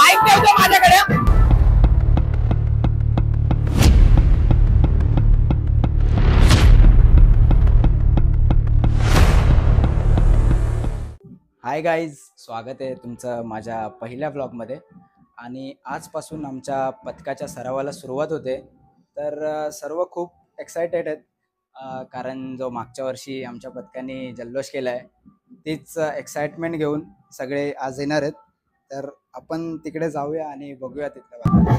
Mic द्यायचं माझ्याकडे. Hi guys, स्वागत आहे तुमचं माझ्या पहिल्या ब्लॉगमध्ये. आणि आजपासून आमच्या पथकाच्या सरावाला सुरुवात होते. तर सर्व खूप एक्सायटेड आहेत, कारण जो मागच्या वर्षी आमच्या पथकाने जल्लोष केला आहे तीच एक्साइटमेंट घेऊन सगळे आज येणार आहेत. तर आपण तिकडे जाऊया आणि बघूया तिथलं.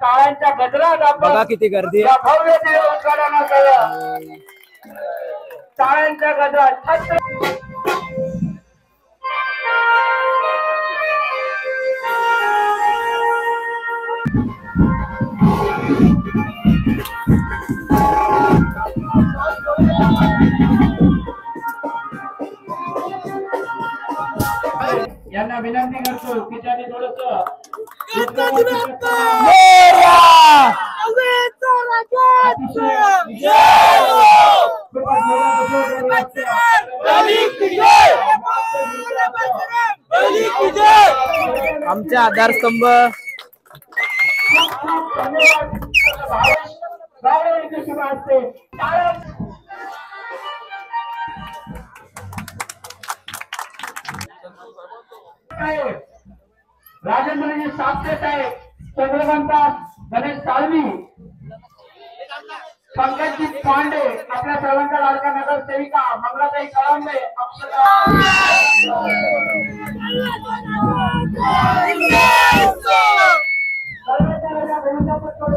टाळ्यांच्या गजरात बघा किती गर्दी आहे. भव्य टाळ्यांच्या गजरात यांना विनंती करतो की त्यांनी थोडंसं आमचे आधारस्तंभ राजेंद्रजी साबते साहेब, चंद्रकांता गणेश साळवी, पंकजजी पांडे, आपल्या सर्वांच्या लाडक्या नगरसेविका मंगलाताई कळंबे,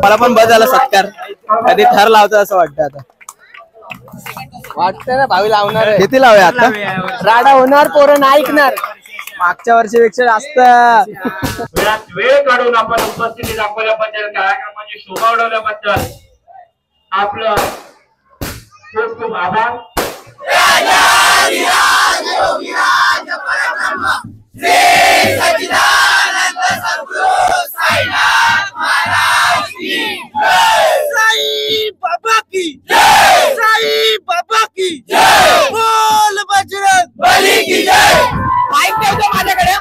मला पण बस झाला सत्कार. कधी ठर लावतो असं वाटतं. आता वाटतं ना भावी लावणार. किती लावूया आता? राडा होणार, पोरं नाही ऐकणार. मागच्या वर्षीपेक्षा जास्त वेळ काढून आपण उपस्थिती दाखवल्याबद्दल, कार्यक्रमाची शोभा उडवल्याबद्दल आपलं खूप खूप आभार. साई बाबा की जय, साई बाबा की जय, बोल बजरंग बली की जय. माईक द्यायचं माझ्याकडे.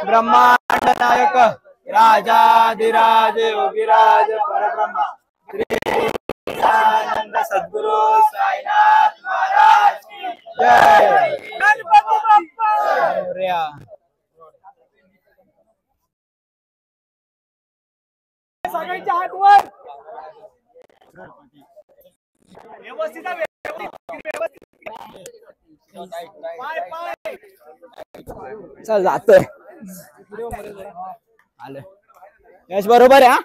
ब्रह्मांड नायक राजाधिराज योगीराज परब्रह्म श्री आनंद सद्गुरु साईनाथ महाराज की जय. सगळ्यांच्या हात वर. व्यवस्थित चल जातोय. आलं यश बरोबर आहे. हा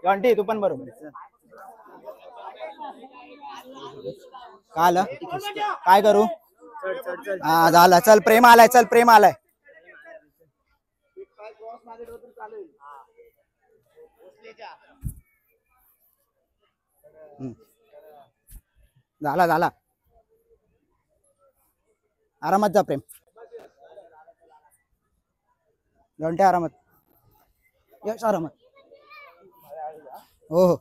जॉन्टी तू पण बरोबर आहे. काय आलं? काय करू? हा झालं. चल प्रेम आलाय. चल प्रेम आलाय. झाला झाला. आरामात जा प्रेम. घंटे आरामात. यश आरामात. हो हो.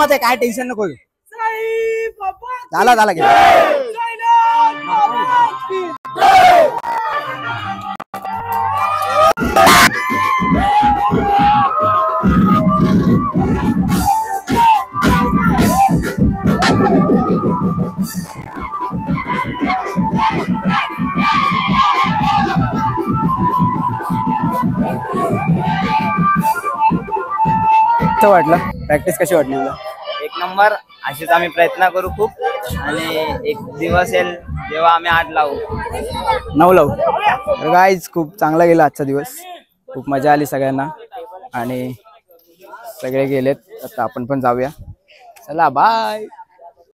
आरामात आहे, काय टेन्शन नको घेऊ. झाला गेला. कसं वाटलं, प्रॅक्टिस कशी वाटली तुला? एक नंबर. असेच आम्ही प्रयत्न करू खूप, आणि एक दिवस येईल जेव्हा आम्ही 8 लावू. 9 लावू. तर गाईज खूप चांगला गेला आजचा दिवस, खूप मजा आली सगळ्यांना आणि सगळे गेलेत. आता आपण पण जाऊया. चला बाय.